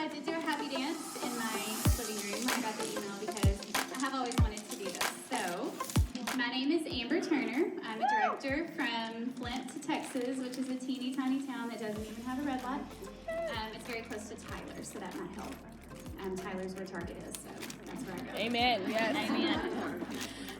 I did do a happy dance in my living room when I got the email because I have always wanted to do this. So, my name is Amber Turner. I'm a director from Flint, Texas, which is a teeny tiny town that doesn't even have a red light. It's very close to Tyler, so that might help. Tyler's where Target is, so that's where I go. Amen. Yes. Amen.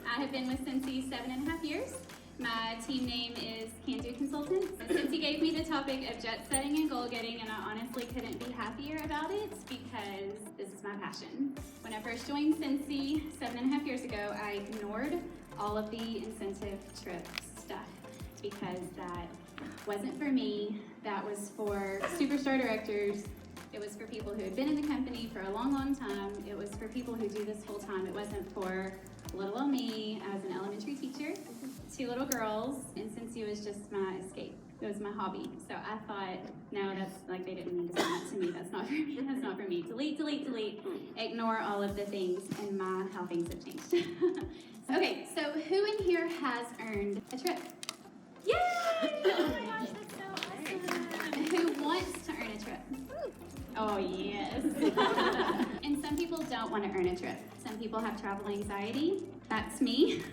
I have been with Scentsy 7.5 years. My team name is Can Do Consultants. Scentsy gave me the topic of jet setting and goal getting, and I honestly couldn't be happier about it because this is my passion. When I first joined Scentsy 7.5 years ago, I ignored all of the incentive trip stuff because that wasn't for me. That was for superstar directors. It was for people who had been in the company for a long, long time. It was for people who do this full time. It wasn't for little old me. I was an elementary teacher, 2 little girls, and Scentsy was just my escape. It was my hobby. So I thought, no, that's like they didn't mean to say that to me. That's not for me. That's not for me. Delete, delete, delete. Ignore all of the things and how things have changed. Okay, so who in here has earned a trip? Yay! Oh my gosh, that's so awesome. Who wants to earn a trip? Oh, yes. And some people don't want to earn a trip. Some people have travel anxiety. That's me.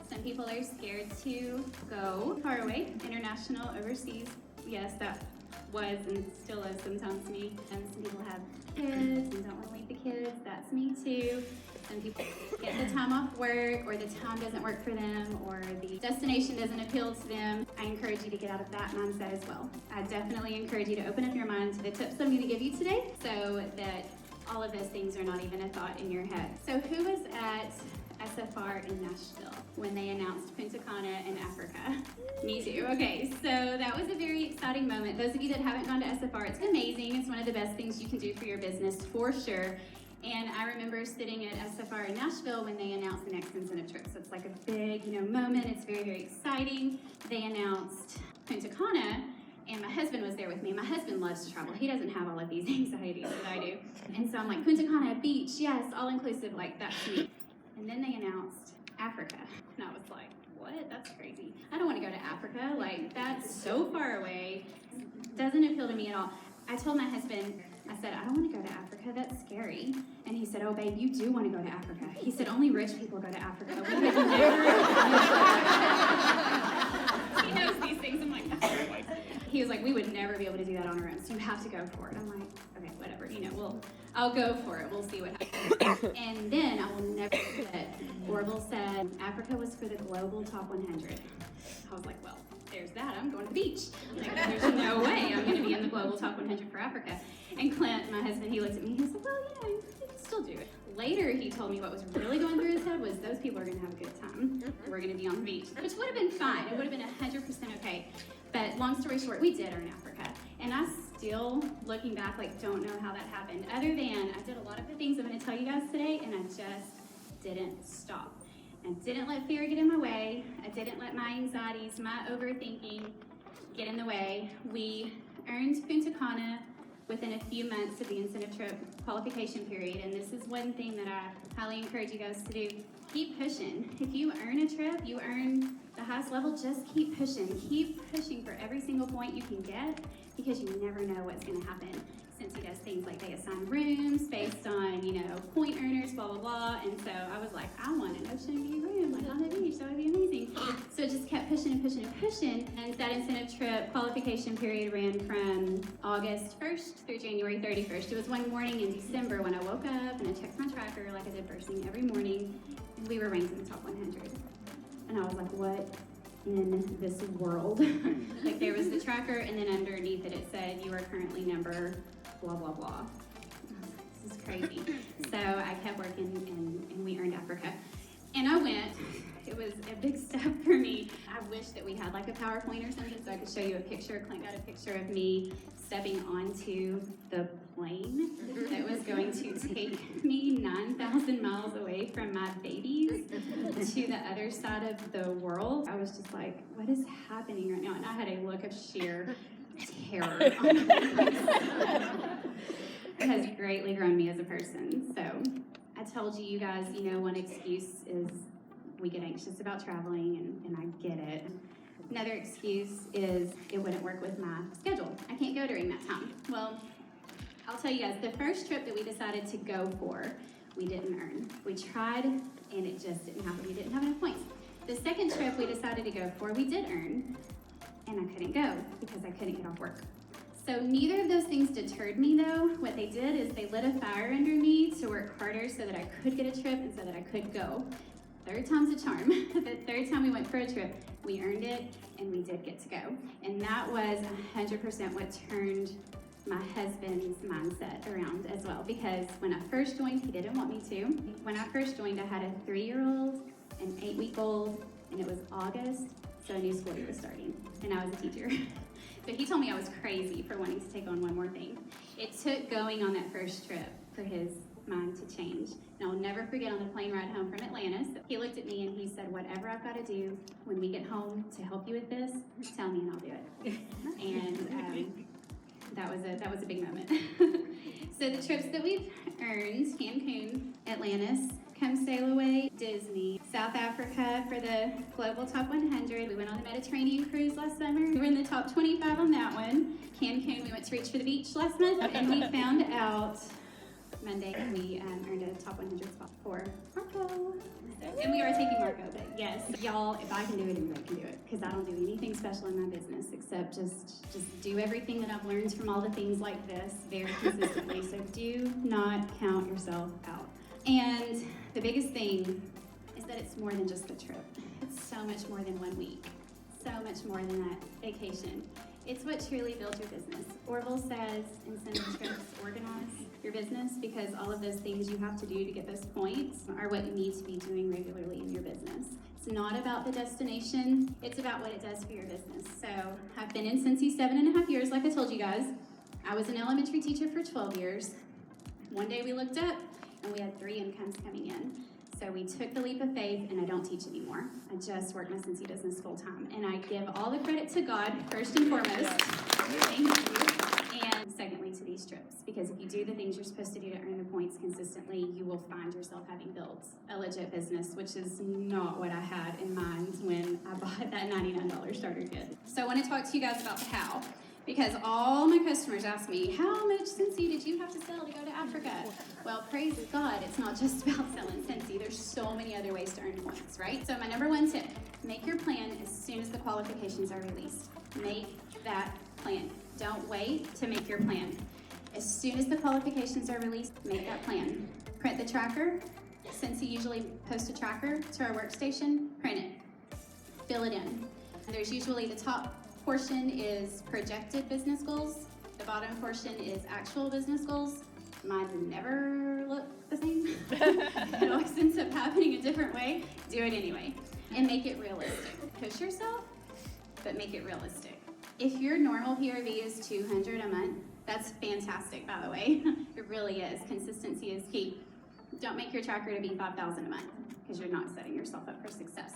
Some people are scared to go far away, international, overseas. Yes, that was and still is sometimes me. And some people have kids and don't want to leave the kids. That's me too. Some people get the time off work, or the time doesn't work for them, or the destination doesn't appeal to them. I encourage you to get out of that mindset as well. I definitely encourage you to open up your mind to the tips I'm going to give you today so that all of those things are not even a thought in your head. So who was at SFR in Nashville when they announced Punta Cana in Africa? Me too. Okay, so that was a very exciting moment. Those of you that haven't gone to SFR, it's amazing. It's one of the best things you can do for your business for sure. And I remember sitting at SFR in Nashville when they announced the next incentive trip. So it's like a big, moment. It's very, very exciting. They announced Punta Cana, and my husband was there with me. My husband loves to travel. He doesn't have all of these anxieties that I do. And so I'm like, Punta Cana, beach, yes, all inclusive, like that's me. And then they announced Africa. And I was like, what? That's crazy. I don't want to go to Africa. Like, that's so far away. Doesn't appeal to me at all. I told my husband, I said, I don't want to go to Africa. That's scary. And he said, oh, babe, you do want to go to Africa. He said, only rich people go to Africa. We would never. He knows these things. I'm like, he was like, we would never be able to do that on our own. So you have to go for it. I'm like, okay, whatever. I'll go for it. We'll see what happens. And then I will never forget, Orville said Africa was for the global top 100. I was like, well, there's that. I'm going to the beach. Like, there's no way I'm going to be in the global top 100 for Africa. And Clint, my husband, he looked at me. He said, well, you can still do it. Later, he told me what was really going through his head was those people are going to have a good time. We're going to be on the beach, which would have been fine. It would have been 100% okay. But long story short, we did earn Africa. And I still, looking back, don't know how that happened. Other than I did a lot of the things I'm going to tell you guys today, and I just didn't stop. I didn't let fear get in my way. I didn't let my anxieties, my overthinking get in the way. We earned Punta Cana within a few months of the incentive trip qualification period, and this is one thing that I highly encourage you guys to do. Keep pushing. If you earn a trip, you earn the highest level, just keep pushing. Keep pushing for every single point you can get because you never know what's going to happen. Scentsy does things like they assign rooms based on, point earners, blah, blah, blah. And so I was like, I want an ocean view room, on the beach. That would be amazing. So it just kept pushing and pushing and pushing. And that incentive trip qualification period ran from August 1st through January 31st. It was one morning in December when I woke up and I checked my tracker like I did first thing every morning. And we were ranked in the top 100. And I was like, what in this world? Like there was the tracker, and then underneath it said, you are currently number blah, blah, blah. This is crazy. So I kept working, and we earned Africa. And I went. It was a big step for me. I wish that we had like a PowerPoint or something so I could show you a picture. Clint got a picture of me stepping onto the plane that was going to take me 9,000 miles away from my babies to the other side of the world. I was just like, what is happening right now? And I had a look of sheer terror on my face. It has greatly grown me as a person. So I told you guys, one excuse is we get anxious about traveling, and I get it. Another excuse is it wouldn't work with my schedule. I can't go during that time. Well, I'll tell you guys, the first trip that we decided to go for, we didn't earn. We tried, and it just didn't happen. We didn't have enough points. The second trip we decided to go for, we did earn, and I couldn't go because I couldn't get off work. So neither of those things deterred me, though. What they did is they lit a fire under me to work harder so that I could get a trip and so that I could go. Third time's a charm. The third time we went for a trip, we earned it, and we did get to go. And that was 100% what turned my husband's mindset around as well, because when I first joined, he didn't want me to. When I first joined, I had a 3-year-old, an 8-week-old, and it was August, so a new school year was starting, and I was a teacher. So he told me I was crazy for wanting to take on one more thing. It took going on that first trip for his mind to change. And I'll never forget on the plane ride home from Atlanta, so he looked at me and he said, whatever I've got to do when we get home to help you with this, tell me and I'll do it. And that was a big moment. So the trips that we've earned: Cancun, Atlantis, Come Sail Away, Disney, South Africa for the Global Top 100. We went on the Mediterranean cruise last summer. We were in the top 25 on that one. Cancun, we went to Reach for the Beach last month, and we found out Monday we earned a top 100 spot for Marco. And we are taking Marco, but yes, y'all, if I can do it, anybody can do it, because I don't do anything special in my business except just do everything that I've learned from all the things like this very consistently. So do not count yourself out. And the biggest thing is that it's more than just a trip. It's so much more than 1 week, so much more than that vacation. It's what truly builds your business. Orville says in Scentsy trips, organize your business, because all of those things you have to do to get those points are what you need to be doing regularly in your business. It's not about the destination, it's about what it does for your business. So I've been in Scentsy 7.5 years, like I told you guys. I was an elementary teacher for 12 years. One day we looked up and we had 3 incomes coming in. So we took the leap of faith, and I don't teach anymore. I just work my Scentsy business full time. And I give all the credit to God, first and foremost. Thank you. And secondly, to these trips. Because if you do the things you're supposed to do to earn the points consistently, you will find yourself having built a legit business, which is not what I had in mind when I bought that $99 starter kit. So I want to talk to you guys about the how. Because all my customers ask me, how much Scentsy did you have to sell to go to Africa? Well, praise God, it's not just about selling Scentsy. There's so many other ways to earn points, right? So my number 1 tip, make your plan as soon as the qualifications are released. Make that plan. Don't wait to make your plan. As soon as the qualifications are released, make that plan. Print the tracker. Scentsy usually posts a tracker to our workstation. Print it. Fill it in. There's usually the top portion is projected business goals. The bottom portion is actual business goals. Mine never look the same. It always ends up happening a different way. Do it anyway. And make it realistic. Push yourself, but make it realistic. If your normal PRV is 200 a month, that's fantastic, by the way. It really is. Consistency is key. Don't make your tracker to be 5,000 a month, because you're not setting yourself up for success.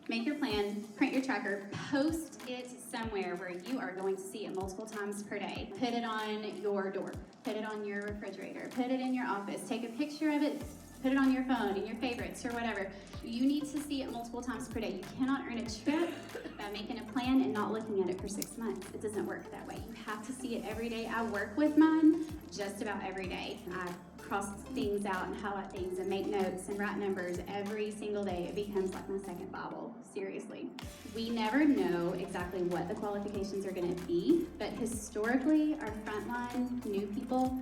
Make your plan, print your tracker, post it somewhere where you are going to see it multiple times per day. Put it on your door, put it on your refrigerator, put it in your office, take a picture of it, put it on your phone, in your favorites or whatever. You need to see it multiple times per day. You cannot earn a trip by making a plan and not looking at it for 6 months. It doesn't work that way. You have to see it every day. I work with mine just about every day. I cross things out and highlight things and make notes and write numbers every single day. It becomes like my second Bible, seriously. We never know exactly what the qualifications are going to be, but historically, our frontline new people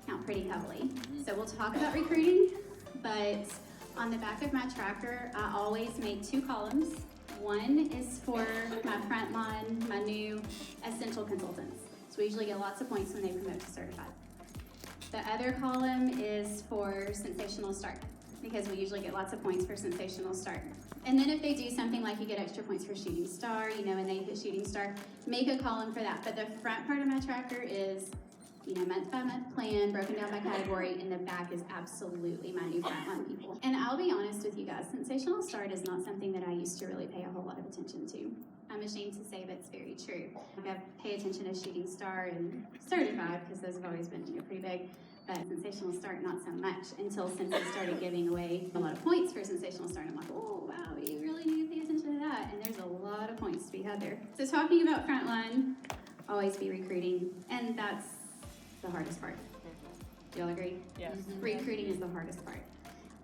count pretty heavily. So we'll talk about recruiting, but on the back of my tracker, I always make 2 columns. One is for my frontline, my new essential consultants. So we usually get lots of points when they promote to certified. The other column is for sensational start, because we usually get lots of points for sensational start. And then if they do something like you get extra points for shooting star, and they hit shooting star, make a column for that. But the front part of my tracker is, month by month plan, broken down by category, and the back is absolutely my new frontline people. And I'll be honest with you guys, sensational start is not something that I used to really pay a whole lot of attention to. I'm ashamed to say that's very true. I pay attention to shooting star and certified, because those have always been pretty big. But sensational start, not so much, until Scentsy started giving away a lot of points for sensational start. I'm like, oh, wow, you really need to pay attention to that. And there's a lot of points to be had there. So talking about frontline, always be recruiting. And that's the hardest part. Do y'all agree? Yes. Recruiting is the hardest part.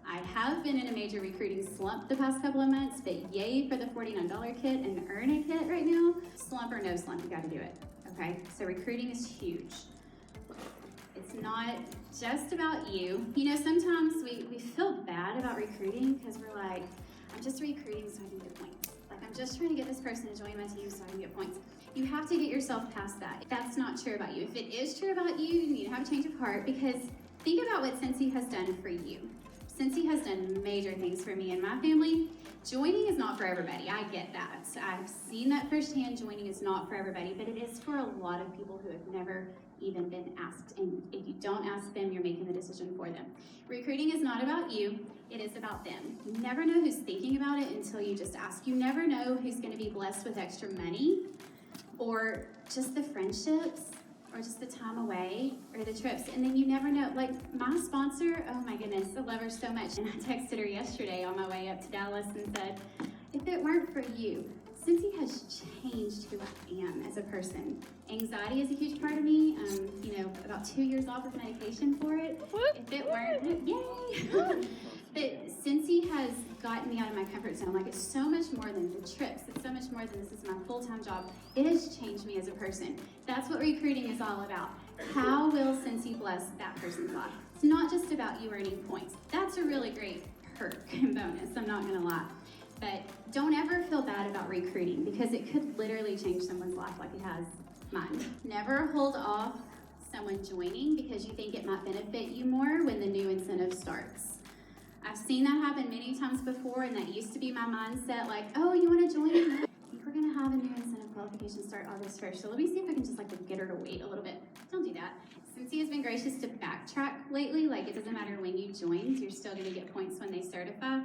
I have been in a major recruiting slump the past couple of months, but yay for the $49 kit and earn a kit right now. Slump or no slump, you gotta do it, okay? So recruiting is huge. It's not just about you. You know, sometimes we feel bad about recruiting because we're like, I'm just recruiting so I can get points. Like, I'm just trying to get this person to join my team so I can get points. You have to get yourself past that. That's not true about you. If it is true about you, you need to have a change of heart, because think about what Scentsy has done for you. Scentsy has done major things for me and my family. Joining is not for everybody. I get that. I've seen that firsthand. Joining is not for everybody, but it is for a lot of people who have never even been asked. And if you don't ask them, you're making the decision for them. Recruiting is not about you. It is about them. You never know who's thinking about it until you just ask. You never know who's going to be blessed with extra money, or just the friendships, or just the time away, or the trips. And then you never know. Like, my sponsor, oh my goodness, I love her so much. And I texted her yesterday on my way up to Dallas and said, if it weren't for you, Scentsy has changed who I am as a person. Anxiety is a huge part of me. You know, about 2 years off of medication for it. If it weren't, yay! But Scentsy has gotten me out of my comfort zone. Like, it's so much more than the trips. It's so much more than this is my full-time job. It has changed me as a person. That's what recruiting is all about. How will Scentsy bless that person's life? It's not just about you earning points. That's a really great perk and bonus, I'm not gonna lie. But don't ever feel bad about recruiting, because it could literally change someone's life like it has mine. Never hold off someone joining because you think it might benefit you more when the new incentive starts. I've seen that happen many times before, and that used to be my mindset, like, oh, you want to join? I think we're going to have a new incentive qualification start August 1st, so let me see if I can just get her to wait a little bit. Don't do that. Scentsy has been gracious to backtrack lately. Like, it doesn't matter when you join, you're still going to get points when they certify.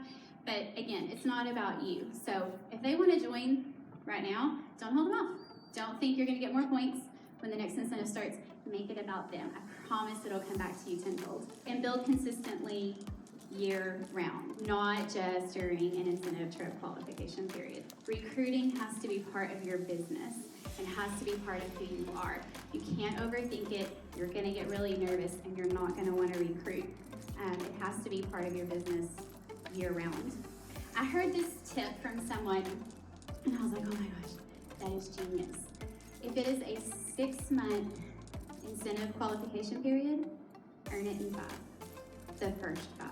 But again, it's not about you. So if they want to join right now, don't hold them off. Don't think you're going to get more points when the next incentive starts. Make it about them. I promise it'll come back to you tenfold. And build consistently year-round, not just during an incentive trip qualification period. Recruiting has to be part of your business and has to be part of who you are. You can't overthink it. You're going to get really nervous and you're not going to want to recruit. It has to be part of your business year-round. I heard this tip from someone and I was like, oh my gosh, that is genius. If it is a 6-month incentive qualification period, earn it in 5. The first 5.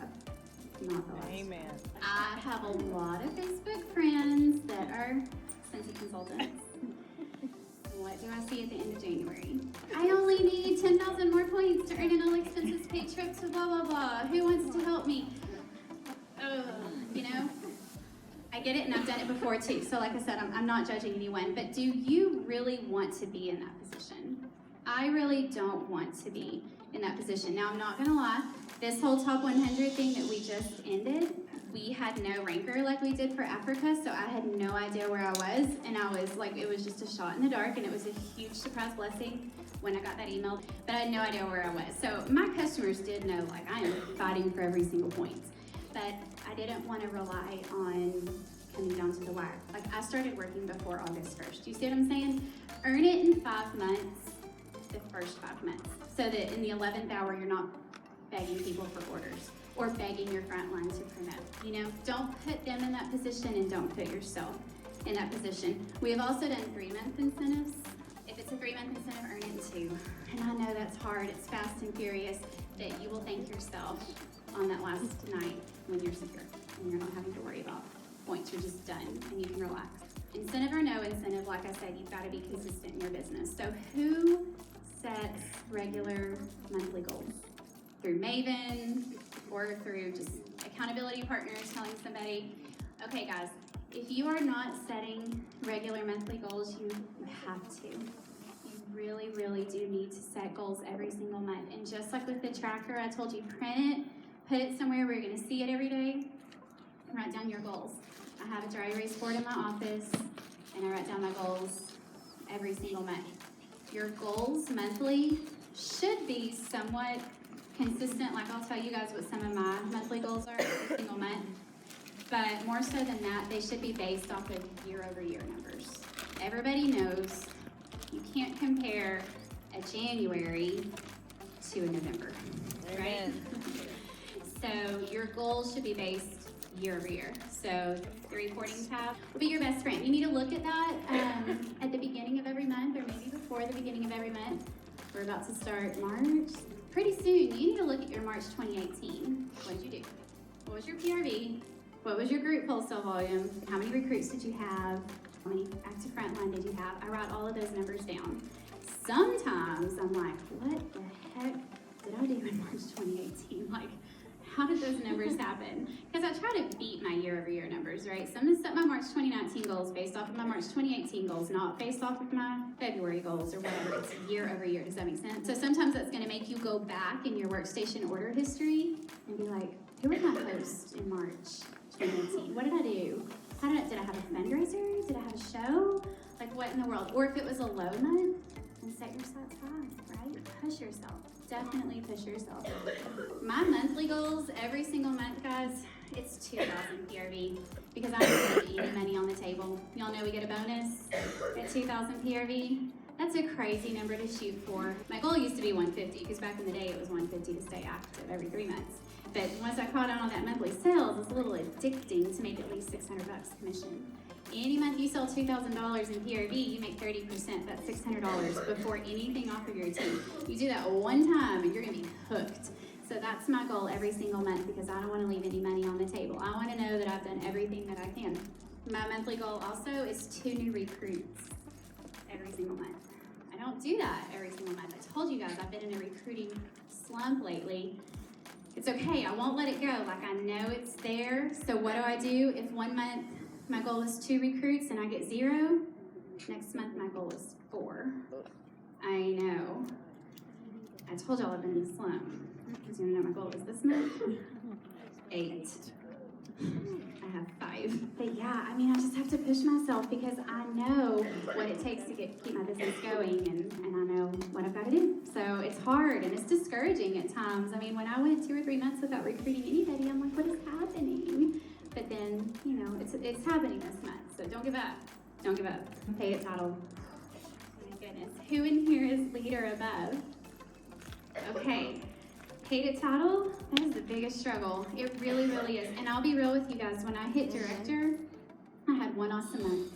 Not the last. Amen. I have a lot of Facebook friends that are Scentsy consultants. What do I see at the end of January? I only need 10,000 more points to earn an all-expenses paid trip to blah, blah, blah. Who wants to help me? You know? I get it, and I've done it before too. So like I said, I'm not judging anyone, but do you really want to be in that position? I really don't want to be in that position. Now, I'm not gonna lie, this whole top 100 thing that we just ended, we had no ranker like we did for Africa, so I had no idea where I was, and I was like, it was just a shot in the dark, and it was a huge surprise blessing when I got that email, but I had no idea where I was. So my customers did know, like, I am fighting for every single point, but I didn't want to rely on coming down to the wire. Like, I started working before August 1st. You see what I'm saying? Earn it in 5 months, the first 5 months, so that in the 11th hour, you're not begging people for orders or begging your front line to promote. You know, don't put them in that position and don't put yourself in that position. We have also done 3-month incentives. If it's a 3-month incentive, earn it in 2. And I know that's hard, it's fast and furious, that you will thank yourself on that last night when you're secure and you're not having to worry about points. You're just done and you can relax. Incentive or no incentive, like I said, you've got to be consistent in your business. So who sets regular monthly goals? Through Maven or through just accountability partners telling somebody, okay guys, if you are not setting regular monthly goals, you have to. You really, really do need to set goals every single month. And just like with the tracker, I told you, print it, put it somewhere where you're going to see it every day, write down your goals. I have a dry erase board in my office, and I write down my goals every single month. Your goals monthly should be somewhat consistent. Like, I'll tell you guys what some of my monthly goals are every single month. But more so than that, they should be based off of year-over-year numbers. Everybody knows you can't compare a January to a November. right? So your goals should be based year over year. So the reporting tab will be your best friend. You need to look at that at the beginning of every month, or maybe before the beginning of every month. We're about to start March. Pretty soon, you need to look at your March 2018. What did you do? What was your PRV? What was your group wholesale volume? How many recruits did you have? How many active frontline did you have? I write all of those numbers down. Sometimes I'm like, what the heck did I do in March 2018? Like, how did those numbers happen? Because I try to beat my year-over-year numbers, right? So I'm going to set my March 2019 goals based off of my March 2018 goals, not based off of my February goals or whatever. It's year-over-year. Does that make sense? So sometimes that's going to make you go back in your workstation order history and be like, who was my host in March 2018? What did I do? Did I have a fundraiser? Did I have a show? Like, what in the world? Or if it was a low month, then set your sights high, right? Push yourself. Definitely push yourself. My monthly goals every single month, guys, it's 2,000 PRV because I don't leave any money on the table. Y'all know we get a bonus at 2,000 PRV. That's a crazy number to shoot for. My goal used to be 150 because back in the day it was 150 to stay active every 3 months. But once I caught on that monthly sales, it's a little addicting to make at least $600 commission. Any month you sell $2,000 in PRV, you make 30%. That's $600 before anything off of your team. You do that one time and you're gonna be hooked. So that's my goal every single month because I don't wanna leave any money on the table. I wanna know that I've done everything that I can. My monthly goal also is 2 new recruits every single month. I don't do that every single month. I told you guys I've been in a recruiting slump lately. It's okay, I won't let it go. Like, I know it's there. So what do? If 1 month my goal is 2 recruits and I get 0, next month my goal is 4. I know. I told y'all I've been in a slump. Because you know my goal is this month? 8. I have 5. But yeah, I mean, I just have to push myself because I know what it takes to keep my business going, and I know what I've got to do. So it's hard and it's discouraging at times. I mean, when I went 2 or 3 months without recruiting anybody, I'm like, what is happening? But then, you know, it's happening this month. So don't give up. Don't give up. Pay it title. My goodness. Who in here is leader above? Okay. Paid it title, that is the biggest struggle. It really, really is. And I'll be real with you guys, when I hit director, I had 1 awesome month,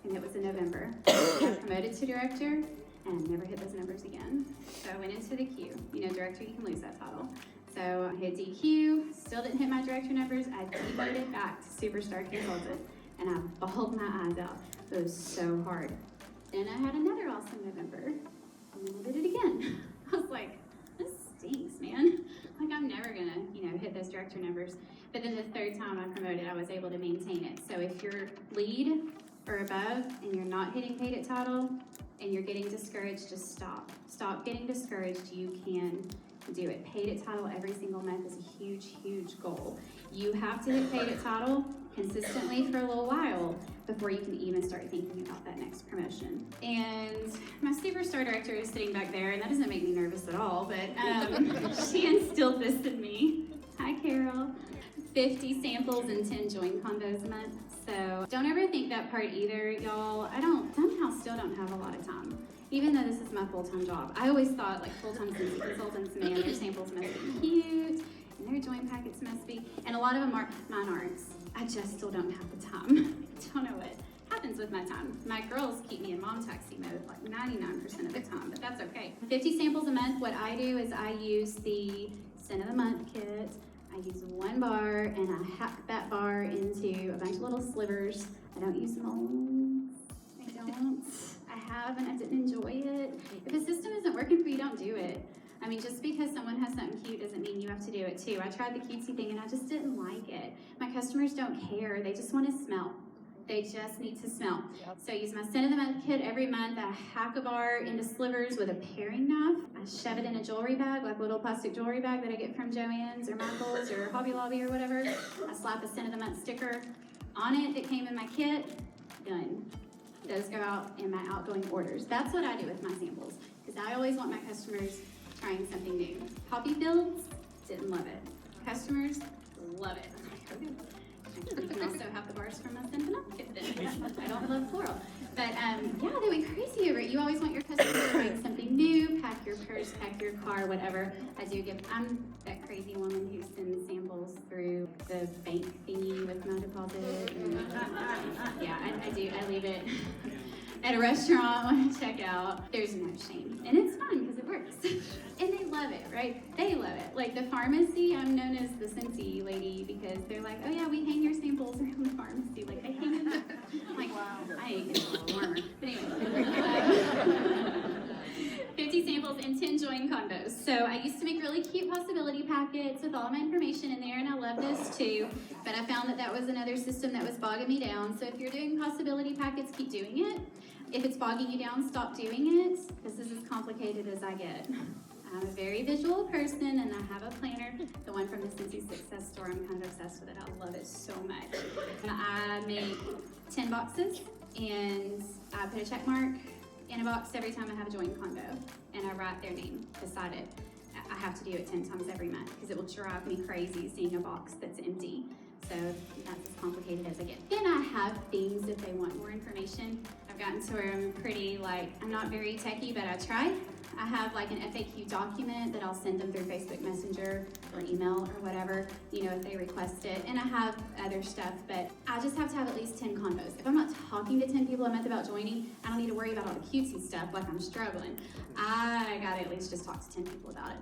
and it was in November. I got promoted to director, and I never hit those numbers again. So I went into the Q. You know, director, you can lose that title. So I hit DQ, still didn't hit my director numbers. I demoted back to superstar consultant, and I bawled my eyes out. It was so hard. Then I had another awesome November, and then I did it again. I was like, this stinks, man. Like, I'm never gonna, hit those director numbers. But then the 3rd time I promoted, I was able to maintain it. So if you're lead or above and you're not hitting paid at title and you're getting discouraged, just stop. Stop getting discouraged. You can do it. Paid at title every single month is a huge, huge goal. You have to hit paid at title consistently for a little while before you can even start thinking about that next promotion. And my superstar director is sitting back there, and that doesn't make me nervous at all, but she instilled this in me. Hi, Carol. 50 samples and 10 join combos a month. So don't ever think that part either, y'all. I somehow still don't have a lot of time. Even though this is my full-time job. I always thought, like, full-time Scentsy consultants, man, their samples must be cute, and their joint packets must be, and a lot of them are, mine aren't. I just still don't have the time. I don't know what happens with my time. My girls keep me in mom taxi mode like 99% of the time, but that's okay. 50 samples a month. What I do is I use the Scent of the Month kit. I use 1 bar, and I hack that bar into a bunch of little slivers. I don't use molds. I don't. I have, and I didn't enjoy it. If a system isn't working for you, don't do it. I mean, just because someone has something cute doesn't mean you have to do it too. I tried the cutesy thing and I just didn't like it. My customers don't care. They just want to smell. They just need to smell. Yep. So I use my Scent of the Month kit every month. I hack a bar into slivers with a paring knife. I shove it in a jewelry bag, like a little plastic jewelry bag that I get from Joann's or Michael's or Hobby Lobby or whatever. I slap a Scent of the Month sticker on it that came in my kit. Done. Those go out in my outgoing orders. That's what I do with my samples, because I always want my customers trying something new. Poppy Fields, didn't love it. Customers, love it. Okay. I You can also have the bars from us in Penobscot then. I don't love floral. But yeah, they went crazy over it. You always want your customers to find something new, pack your purse, pack your car, whatever. I'm that crazy woman who sends samples through the bank thingy with no deposit. Yeah, I do. I leave it at a restaurant when I check out. There's no shame. And it's fun because it works. And they love it, right? They love it. Like the pharmacy, I'm known as the Scentsy lady because they're like, oh yeah, we hang your samples around the pharmacy. Like, I hang them. I'm like, wow, I ain't getting a little warmer. But anyway. 50 samples and 10 join combos. So I used to make really cute possibility packets with all my information in there, and I love this too. But I found that was another system that was bogging me down. So if you're doing possibility packets, keep doing it. If it's bogging you down, stop doing it. This is as complicated as I get. I'm a very visual person, and I have a planner, the one from the Scentsy Success Store. I'm kind of obsessed with it. I love it so much. And I make 10 boxes, and I put a check mark in a box every time I have a join combo, and I write their name beside it. I have to do it 10 times every month because it will drive me crazy seeing a box that's empty. So that's as complicated as I get. Then I have themes if they want more information. I've gotten to where I'm pretty I'm not very techie, but I try. I have like an FAQ document that I'll send them through Facebook Messenger or email or whatever, if they request it. And I have other stuff, but I just have to have at least 10 combos. If I'm not talking to 10 people a month about joining, I don't need to worry about all the cutesy stuff like I'm struggling. I gotta at least just talk to 10 people about it.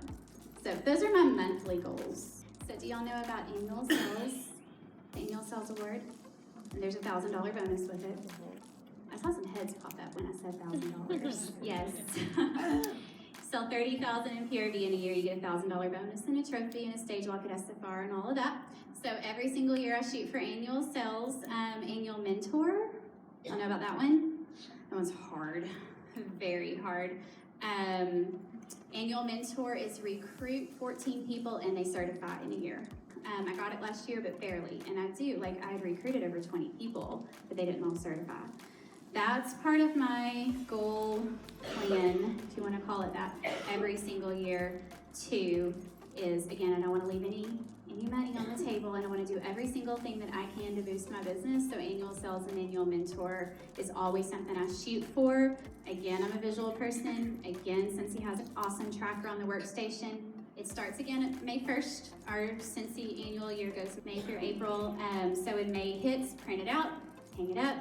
So those are my monthly goals. So do y'all know about annual sales? The annual sales award? And there's a $1,000 bonus with it. I saw some heads pop up when I said $1,000. Yes. Sell 30,000 in PRV in a year, you get a $1,000 bonus and a trophy and a stage walk at SFR and all of that. So every single year I shoot for annual sales, annual mentor. Y'all know about that one? That one's hard, very hard. Annual mentor is recruit 14 people and they certify in a year. I got it last year, but barely. And I had recruited over 20 people, but they didn't all certify. That's part of my goal plan, if you want to call it that, every single year. 2 is, again, I don't want to leave any money on the table, and I want to do every single thing that I can to boost my business. So annual sales and annual mentor is always something I shoot for. Again, I'm a visual person. Again, Scentsy has an awesome tracker on the workstation. It starts again at May 1st. Our Scentsy annual year goes May through April. So when May hits, print it out, hang it up,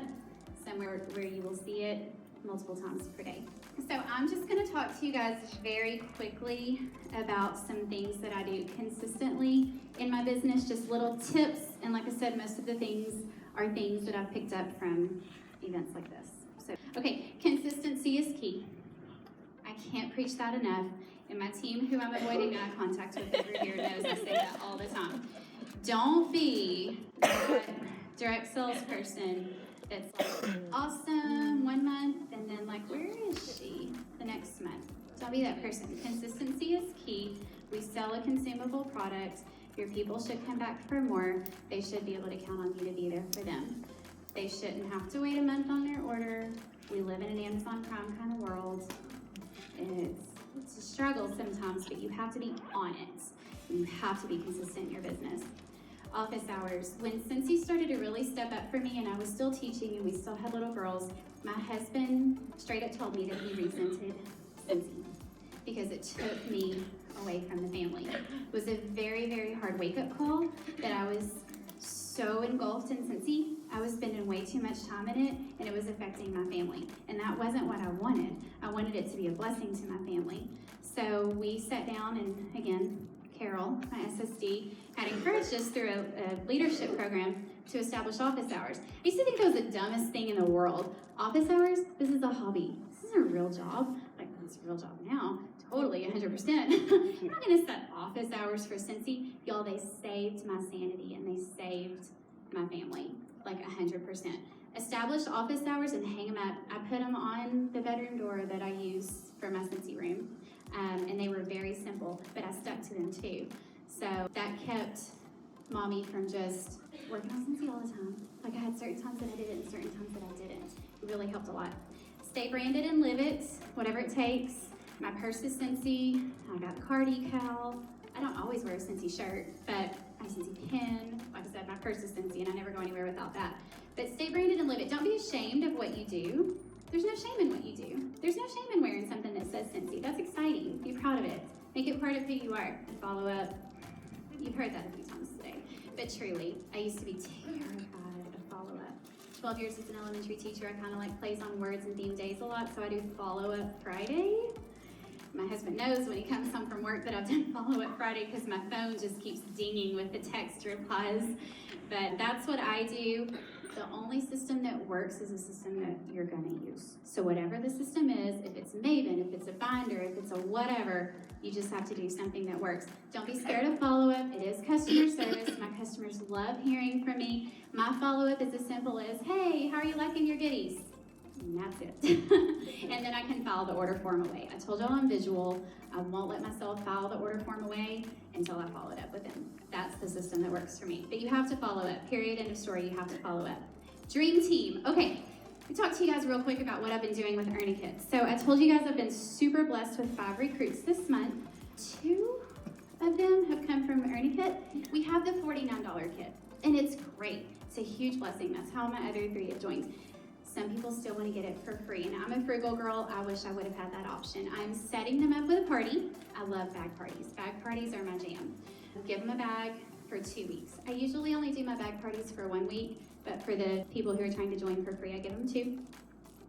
somewhere where you will see it multiple times per day. So I'm just going to talk to you guys very quickly about some things that I do consistently in my business, just little tips. And like I said, most of the things are things that I've picked up from events like this. So, okay, consistency is key. I can't preach that enough. And my team, who I'm avoiding eye contact with over here, knows I say that all the time. Don't be that direct salesperson that's like, awesome, 1 month, and then like, where is she the next month? Don't be that person. Consistency is key. We sell a consumable product. Your people should come back for more. They should be able to count on you to be there for them. They shouldn't have to wait a month on their order. We live in an Amazon Prime kind of world. It's a struggle sometimes, but you have to be on it. You have to be consistent in your business. Office hours. When Scentsy started to really step up for me and I was still teaching and we still had little girls, my husband straight up told me that he resented Scentsy because it took me away from the family. It was a very, very hard wake-up call that I was so engulfed in Scentsy. I was spending way too much time in it and it was affecting my family. And that wasn't what I wanted. I wanted it to be a blessing to my family. So we sat down and again, Carol, my SSD, had encouraged us through a leadership program to establish office hours. I used to think that was the dumbest thing in the world. Office hours? This is a hobby. This isn't a real job. Like, it's a real job now. Totally, 100%. I'm not going to set office hours for Scentsy. Y'all, they saved my sanity and they saved my family, like 100%. Established office hours and hang them up. I put them on the bedroom door that I use for my Scentsy room. And they were very simple, but I stuck to them too. So that kept mommy from just working on Scentsy all the time. Like I had certain times that I did it and certain times that I didn't. It really helped a lot. Stay branded and live it, whatever it takes. My purse is Scentsy. I got the car decal. I don't always wear a Scentsy shirt, but I have a Scentsy pin. Like I said, said, my purse is Scentsy, and I never go anywhere without that. But stay branded and live it. Don't be ashamed of what you do. There's no shame in what you do. There's no shame in wearing something that says Scentsy. That's exciting. Be proud of it. Make it part of who you are. Follow up. You've heard that a few times today. But truly, I used to be terrified of follow up. 12 years as an elementary teacher, I kind of like plays on words and theme days a lot, so I do follow up Friday. My husband knows when he comes home from work that I've done follow up Friday because my phone just keeps dinging with the text replies. But that's what I do. The only system that works is a system that you're going to use. So whatever the system is, if it's Maven, if it's a binder, if it's a whatever, you just have to do something that works. Don't be scared of follow-up. It is customer service. My customers love hearing from me. My follow-up is as simple as, hey, how are you liking your goodies? And that's it. And then I can file the order form away. I told y'all I'm visual. I won't let myself file the order form away until I follow it up with them. That's the system that works for me. But you have to follow up. Period. End of story. You have to follow up. Dream team. Okay. Let me talk to you guys real quick about what I've been doing with Earn a Kit. So I told you guys I've been super blessed with 5 recruits this month. 2 of them have come from Earn a Kit. We have the $49 kit, and it's great. It's a huge blessing. That's how my other 3 have joined. Some people still want to get it for free, and I'm a frugal girl. I wish I would have had that option. I'm setting them up with a party. I love bag parties. Bag parties are my jam. Give them a bag for 2 weeks. I usually only do my bag parties for 1 week, but for the people who are trying to join for free, I give them 2.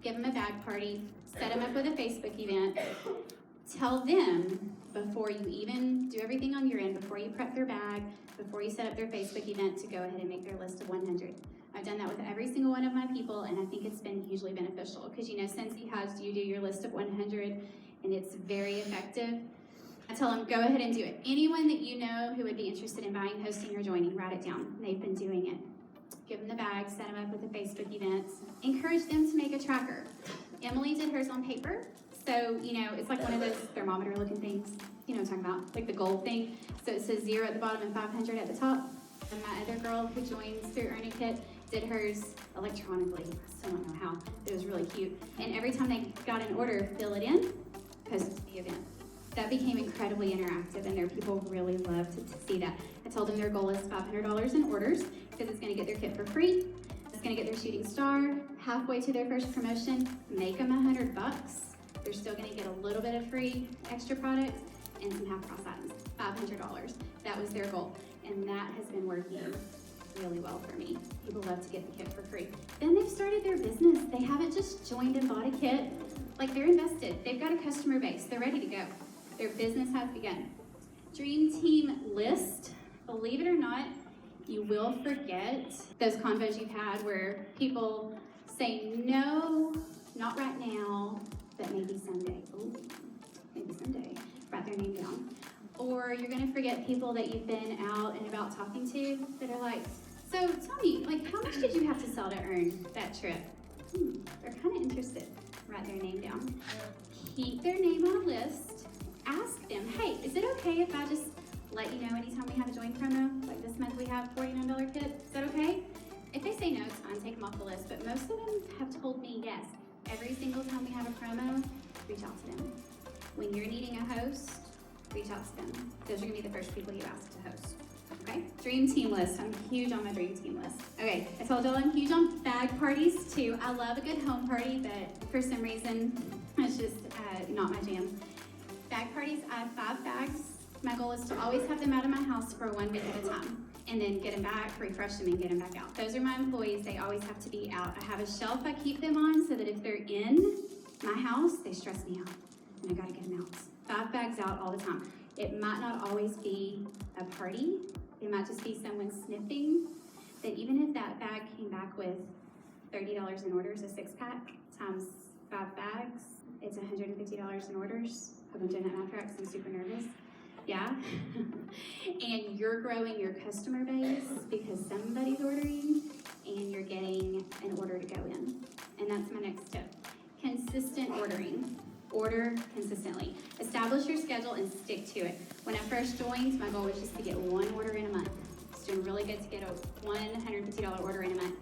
Give them a bag party, set them up with a Facebook event. Tell them before you even do everything on your end, before you prep their bag, before you set up their Facebook event, to go ahead and make their list of 100. I've done that with every single one of my people, and I think it's been hugely beneficial because, you know, Scentsy has you do your list of 100, and it's very effective. I tell them, go ahead and do it. Anyone that you know who would be interested in buying, hosting, or joining, write it down. They've been doing it. Give them the bag, set them up with the Facebook events. Encourage them to make a tracker. Emily did hers on paper. So, you know, it's like one of those thermometer-looking things. You know what I'm talking about? Like the gold thing. So it says 0 at the bottom and 500 at the top. And my other girl who joins through Earn a Kit did hers electronically. I still don't know how. It was really cute. And every time they got an order, fill it in, post it to the event. That became incredibly interactive, and their people really loved to see that. I told them their goal is $500 in orders because it's going to get their kit for free. It's going to get their shooting star. Halfway to their first promotion, make them $100. They're still going to get a little bit of free extra product and some half-price items. $500. That was their goal, and that has been working really well for me. People love to get the kit for free. Then they've started their business. They haven't just joined and bought a kit. Like, they're invested. They've got a customer base. They're ready to go. Their business has begun. Dream team list. Believe it or not, you will forget those convos you've had where people say, no, not right now, but maybe someday. Ooh, maybe someday. Write their name down. Or you're going to forget people that you've been out and about talking to that are like, so tell me, like, how much did you have to sell to earn that trip? They're kind of interested. Write their name down. Keep their name on a list. Ask them, hey, is it okay if I just let you know anytime we have a join promo? Like this month we have $49 kit. Is that okay? If they say no, it's fine. Take them off the list. But most of them have told me yes. Every single time we have a promo, reach out to them. When you're needing a host, reach out to them. Those are going to be the first people you ask to host. Okay? Dream team list. I'm huge on my dream team list. Okay, I told y'all I'm huge on bag parties too. I love a good home party, but for some reason, it's just not my jam. Bag parties, I have 5 bags. My goal is to always have them out of my house for 1 week at a time, and then get them back, refresh them, and get them back out. Those are my employees. They always have to be out. I have a shelf I keep them on so that if they're in my house, they stress me out, and I gotta get them out. 5 bags out all the time. It might not always be a party. It might just be someone sniffing. That even if that bag came back with $30 in orders, a 6-pack times 5 bags, it's $150 in orders. Hope I'm doing that math right because I'm super nervous. Yeah. And you're growing your customer base because somebody's ordering and you're getting an order to go in. And that's my next tip. Consistent ordering. Order consistently. Establish your schedule and stick to it. When I first joined, my goal was just to get 1 order in a month. It's doing really good to get a $150 order in a month.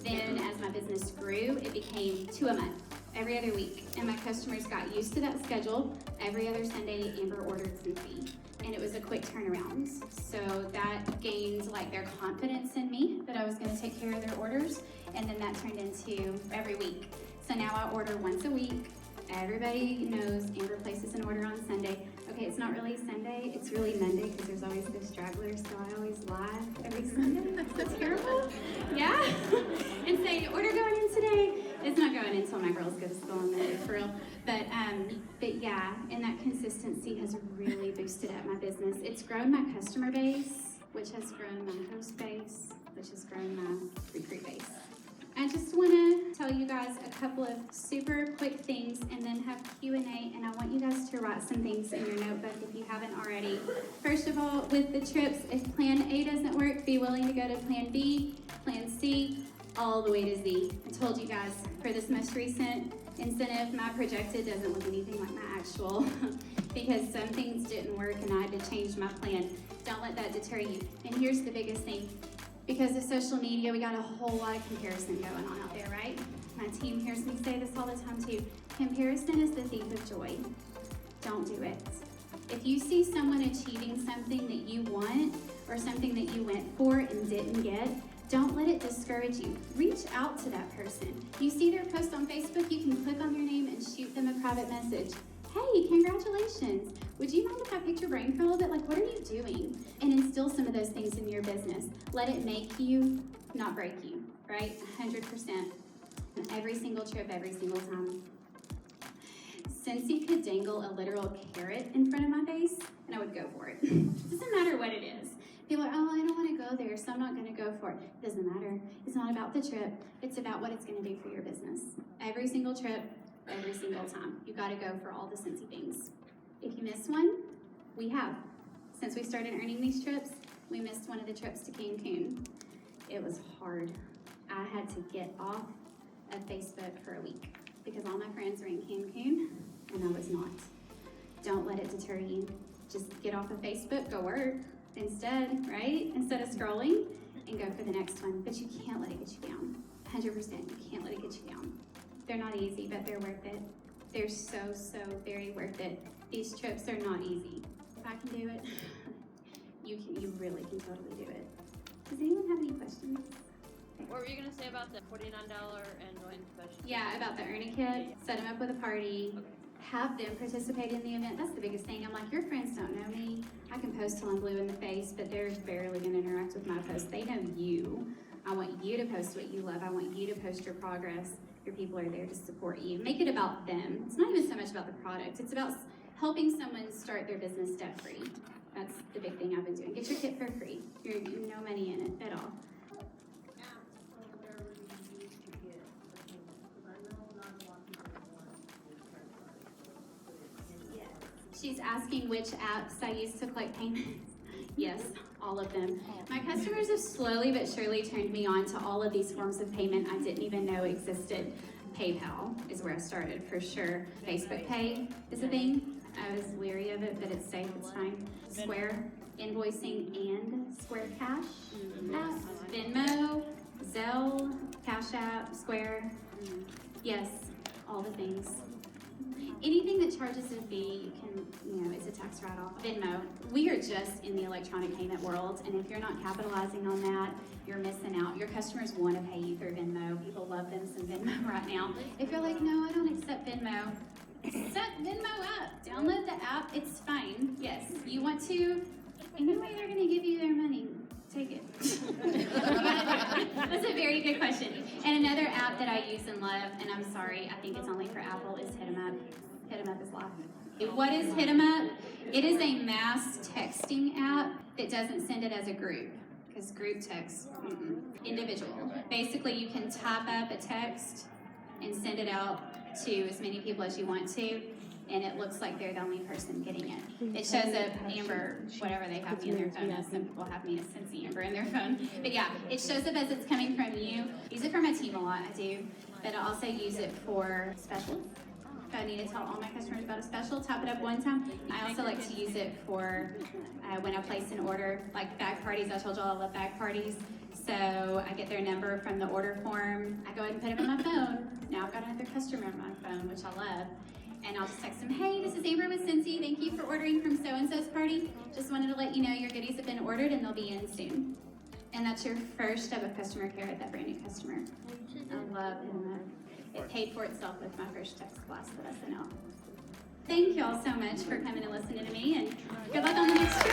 Then as my business grew, it became 2 a month, every other week. And my customers got used to that schedule. Every other Sunday, Amber ordered Scentsy. and it was a quick turnaround. So that gained like their confidence in me that I was going to take care of their orders, and then that turned into every week. So now I order once a week. Everybody knows Amber places an order on Sunday. Okay, it's not really Sunday, it's really Monday because there's always this straggler, so I always lie every Sunday. That's terrible. Yeah? And say, order going in today. It's not going in until my girls go to school on Monday, for real. But yeah, and that consistency has really boosted up my business. It's grown my customer base, which has grown my host base, which has grown my recruit base. I just want to tell you guys a couple of super quick things and then have Q&A, and I want you guys to write some things in your notebook if you haven't already. First of all, with the trips, if plan A doesn't work, be willing to go to plan B, plan C, all the way to Z. I told you guys, for this most recent incentive, my projected doesn't look anything like my actual because some things didn't work and I had to change my plan. Don't let that deter you. And here's the biggest thing. Because of social media, we got a whole lot of comparison going on out there, right? My team hears me say this all the time too. Comparison is the thief of joy. Don't do it. If you see someone achieving something that you want or something that you went for and didn't get, don't let it discourage you. Reach out to that person. You see their post on Facebook, you can click on their name and shoot them a private message. Hey, congratulations. Would you mind if I picked your brain for a little bit? Like, what are you doing? And instill some of those things in your business. Let it make you, not break you, right? 100%. Every single trip, every single time. Scentsy could dangle a literal carrot in front of my face, and I would go for it. Doesn't matter what it is. People are, oh, I don't want to go there, so I'm not going to go for it. It doesn't matter. It's not about the trip. It's about what it's going to do for your business. Every single trip, every single time. You got to go for all the Scentsy things. If you miss one, we have. Since we started earning these trips, we missed one of the trips to Cancun. It was hard. I had to get off of Facebook for a week because all my friends were in Cancun and I was not. Don't let it deter you. Just get off of Facebook, go work instead, right? Instead of scrolling, and go for the next one. But you can't let it get you down. 100%, you can't let it get you down. They're not easy, but they're worth it. They're so, so very worth it. These trips are not easy. If I can do it, you really can totally do it. Does anyone have any questions? What were you going to say about the $49 and special? Yeah, about the Earn a Kit, set them up with a party, have them participate in the event. That's the biggest thing. I'm like, your friends don't know me. I can post till I'm blue in the face, but they're barely going to interact with my posts. They know you. I want you to post what you love. I want you to post your progress. Your people are there to support you. Make it about them. It's not even so much about the product. It's about helping someone start their business debt-free. That's the big thing I've been doing. Get your kit for free. You're no money in it at all. She's asking which apps I use to collect payments. Yes, all of them. My customers have slowly but surely turned me on to all of these forms of payment I didn't even know existed. PayPal is where I started for sure. Facebook Pay is a thing. I was leery of it, but it's safe, it's fine. Square, invoicing and Square Cash apps. Venmo, Zelle, Cash App, Square. Yes, all the things. Anything that charges a fee, you can, it's a tax write-off. Venmo, we are just in the electronic payment world, and if you're not capitalizing on that, you're missing out. Your customers want to pay you through Venmo. People love them some Venmo right now. If you're like, no, I don't accept Venmo, set Venmo up. Download the app, it's fine. Yes, you want to, anyway they're going to give you their money. Take it. That's a very good question. And another app that I use and love, and I'm sorry, I think it's only for Apple, is Hit 'em Up. Hit 'em Up is live. What is Hit 'em Up? It is a mass texting app that doesn't send it as a group, because group text, individual. Basically, you can type up a text and send it out to as many people as you want to, and it looks like they're the only person getting it. It shows up Amber, whatever they have me in their phone as. Some people have me as Scentsy Amber in their phone. But yeah, it shows up as it's coming from you. I use it for my team a lot, I do. But I also use it for specials. If I need to tell all my customers about a special, type it up one time. I also like to use it for when I place an order, like bag parties. I told y'all I love bag parties. So I get their number from the order form. I go ahead and put them on my phone. Now I've got another customer on my phone, which I love. And I'll just text them, hey, this is Amber with Scentsy. Thank you for ordering from so-and-so's party. Just wanted to let you know your goodies have been ordered and they'll be in soon. And that's your first step of customer care with that brand new customer. I love it. It paid for itself with my first text class at SNL. Thank you all so much for coming and listening to me, and good luck on the next trip.